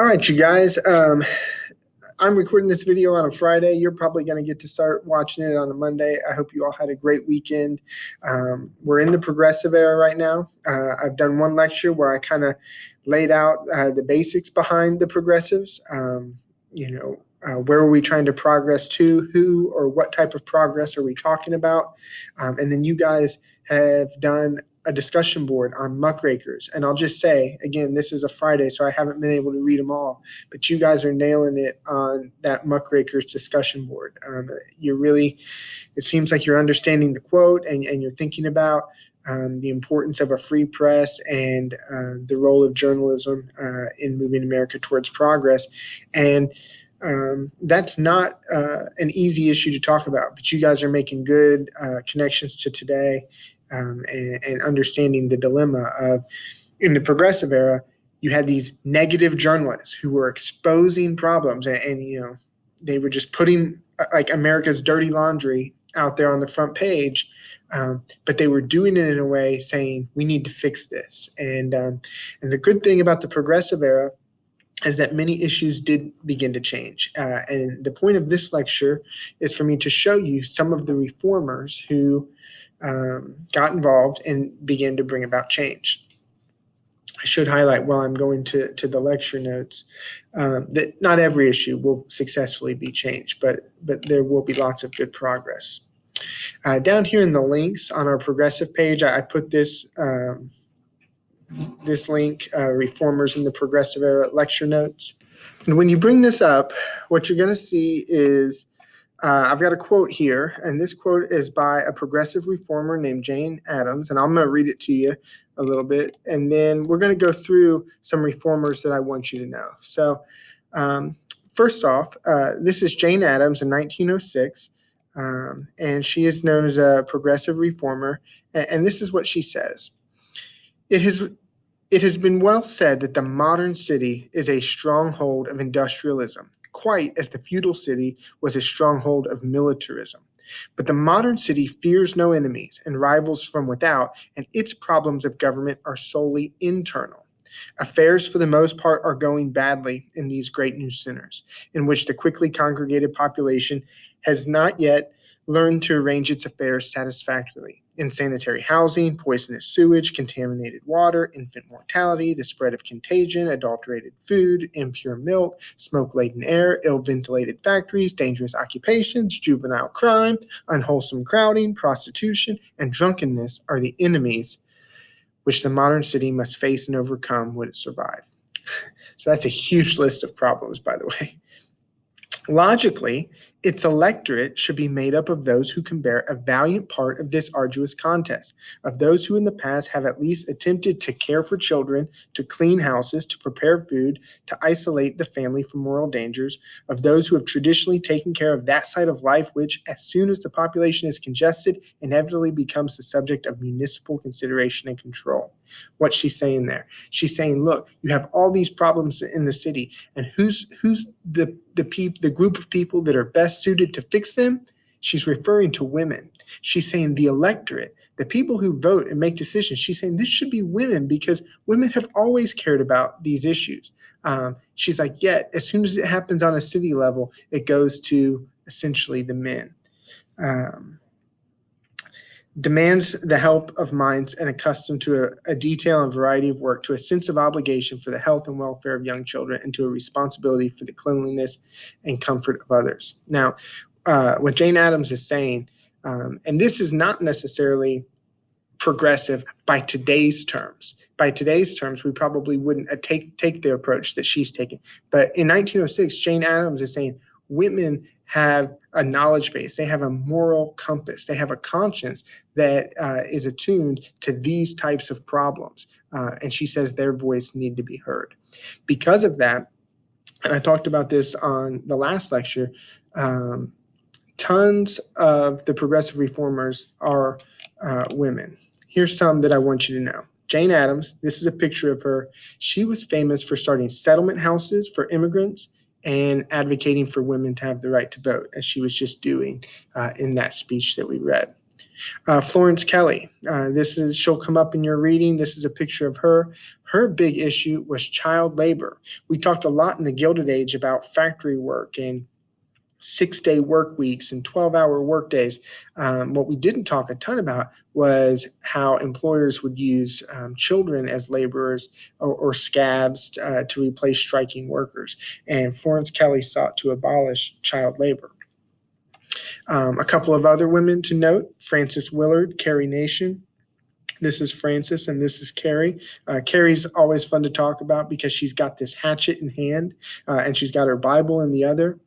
All right, you guys. I'm recording this video on a Friday. You're probably going to get to start watching it on a Monday. I hope you all had a great weekend. We're in the progressive era right now. I've done one lecture where I kind of laid out the basics behind the progressives. Where are we trying to progress to? Who or what type of progress are we talking about? And then you guys have done a discussion board on muckrakers. And I'll just say, again, this is a Friday, so I haven't been able to read them all, but you guys are nailing it on that muckrakers discussion board. It seems like you're understanding the quote and you're thinking about the importance of a free press and the role of journalism in moving America towards progress. And that's not an easy issue to talk about, but you guys are making good connections to today. And understanding the dilemma of, in the progressive era, you had these negative journalists who were exposing problems, and they were just putting like America's dirty laundry out there on the front page, but they were doing it in a way saying we need to fix this. And the good thing about the progressive era is that many issues did begin to change. And the point of this lecture is for me to show you some of the reformers who got involved and began to bring about change. I should highlight while I'm going to the lecture notes that not every issue will successfully be changed, but there will be lots of good progress. Down here in the links on our progressive page, I put this link, Reformers in the Progressive Era lecture notes. And when you bring this up, what you're going to see is I've got a quote here, and this quote is by a progressive reformer named Jane Addams, and I'm going to read it to you a little bit, and then we're going to go through some reformers that I want you to know. So first off, this is Jane Addams in 1906, and she is known as a progressive reformer, and this is what she says. It has been well said that the modern city is a stronghold of industrialism, quite as the feudal city was a stronghold of militarism. But the modern city fears no enemies and rivals from without, and its problems of government are solely internal. Affairs, for the most part, are going badly in these great new centers, in which the quickly congregated population has not yet learned to arrange its affairs satisfactorily. Insanitary housing, poisonous sewage, contaminated water, infant mortality, the spread of contagion, adulterated food, impure milk, smoke-laden air, ill-ventilated factories, dangerous occupations, juvenile crime, unwholesome crowding, prostitution, and drunkenness are the enemies which the modern city must face and overcome would it survive. So that's a huge list of problems, by the way. Logically, its electorate should be made up of those who can bear a valiant part of this arduous contest, of those who in the past have at least attempted to care for children, to clean houses, to prepare food, to isolate the family from moral dangers, of those who have traditionally taken care of that side of life which, as soon as the population is congested, inevitably becomes the subject of municipal consideration and control. What's she saying there? She's saying, look, you have all these problems in the city, and who's the group of people that are best suited to fix them? She's referring to women. She's saying the electorate, the people who vote and make decisions, she's saying this should be women because women have always cared about these issues. She's like, yet as soon as it happens on a city level, it goes to essentially the men. Demands the help of minds and accustomed to a detail and variety of work, to a sense of obligation for the health and welfare of young children, and to a responsibility for the cleanliness and comfort of others. Now, what Jane Addams is saying, and this is not necessarily progressive by today's terms. By today's terms, we probably wouldn't take the approach that she's taking. But in 1906, Jane Addams is saying women have a knowledge base, they have a moral compass, they have a conscience that is attuned to these types of problems. And she says their voice need to be heard. Because of that, and I talked about this on the last lecture, tons of the progressive reformers are women. Here's some that I want you to know. Jane Addams, this is a picture of her. She was famous for starting settlement houses for immigrants and advocating for women to have the right to vote, as she was just doing in that speech that we read. Florence Kelly, she'll come up in your reading. This is a picture of her. Her big issue was child labor. We talked a lot in the Gilded Age about factory work and 6-day work weeks and 12-hour work days. What we didn't talk a ton about was how employers would use children as laborers or scabs to replace striking workers. And Florence Kelly sought to abolish child labor. A couple of other women to note: Frances Willard, Carrie Nation. This is Frances and this is Carrie. Carrie's always fun to talk about because she's got this hatchet in hand and she's got her Bible in the other.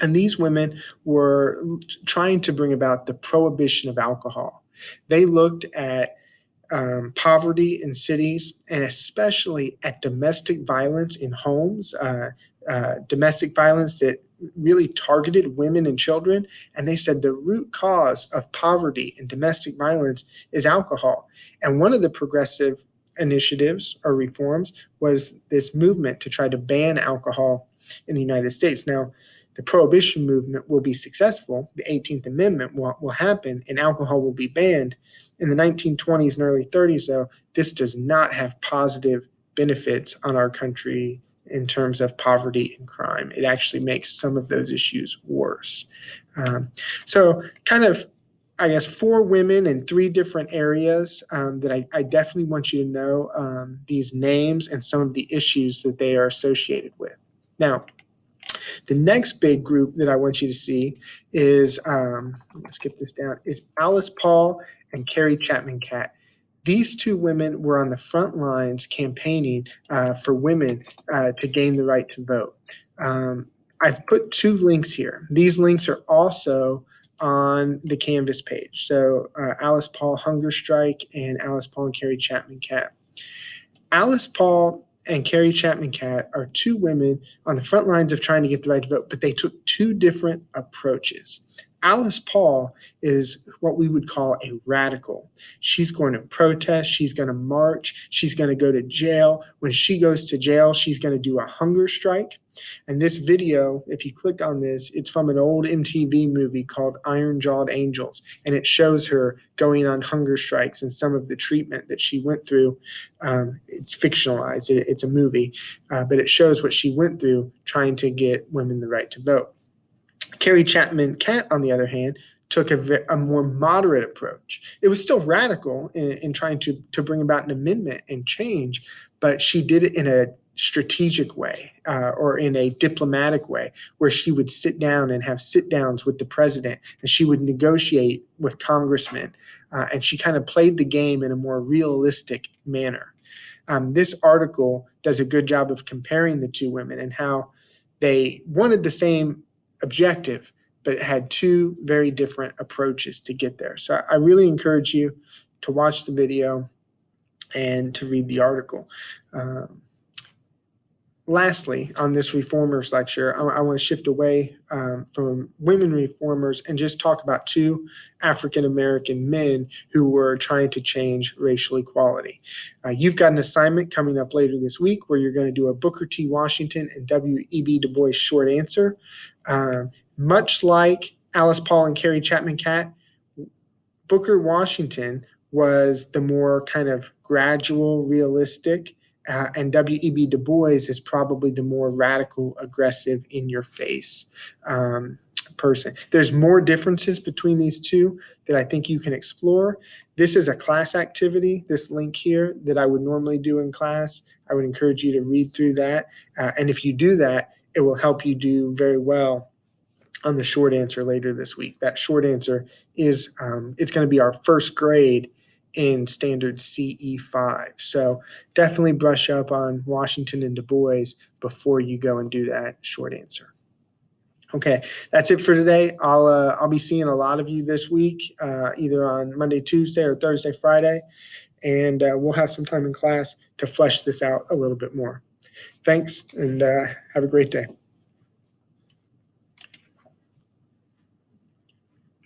And these women were trying to bring about the prohibition of alcohol. They looked at poverty in cities and especially at domestic violence in homes, domestic violence that really targeted women and children. And they said the root cause of poverty and domestic violence is alcohol. And one of the progressive initiatives or reforms was this movement to try to ban alcohol in the United States. Now, the prohibition movement will be successful. The 18th Amendment will happen and alcohol will be banned. In the 1920s and early 30s, though, this does not have positive benefits on our country in terms of poverty and crime. It actually makes some of those issues worse. So kind of, I guess, 4 women in 3 different areas that I definitely want you to know these names and some of the issues that they are associated with. Now, the next big group that I want you to see is, let's skip this down, is Alice Paul and Carrie Chapman Catt. These 2 women were on the front lines campaigning for women to gain the right to vote. I've put 2 links here. These links are also on the Canvas page. So Alice Paul Hunger Strike and Alice Paul and Carrie Chapman Catt. Alice Paul and Carrie Chapman Catt are 2 women on the front lines of trying to get the right to vote, but they took 2 different approaches. Alice Paul is what we would call a radical. She's going to protest. She's going to march. She's going to go to jail. When she goes to jail, she's going to do a hunger strike. And this video, if you click on this, it's from an old MTV movie called Iron Jawed Angels. And it shows her going on hunger strikes and some of the treatment that she went through. It's fictionalized. It's a movie. But it shows what she went through trying to get women the right to vote. Carrie Chapman Catt, on the other hand, took a more moderate approach. It was still radical in trying to bring about an amendment and change, but she did it in a strategic way or in a diplomatic way where she would sit down and have sit downs with the president and she would negotiate with congressmen and she kind of played the game in a more realistic manner. This article does a good job of comparing the 2 women and how they wanted the same objective, but had 2 very different approaches to get there. So I really encourage you to watch the video and to read the article. Lastly, on this reformers lecture, I want to shift away from women reformers and just talk about 2 African-American men who were trying to change racial equality. You've got an assignment coming up later this week where you're going to do a Booker T. Washington and W.E.B. Du Bois short answer. Much like Alice Paul and Carrie Chapman Catt, Booker Washington was the more kind of gradual, realistic, and W.E.B. Du Bois is probably the more radical, aggressive, in-your-face person. There's more differences between these 2 that I think you can explore. This is a class activity, this link here, that I would normally do in class. I would encourage you to read through that. And if you do that, it will help you do very well on the short answer later this week. That short answer is, it's going to be our first grade in standard CE5. So definitely brush up on Washington and Du Bois before you go and do that short answer. Okay, that's it for today. I'll be seeing a lot of you this week, either on Monday, Tuesday, or Thursday, Friday, and we'll have some time in class to flesh this out a little bit more. Thanks, and have a great day.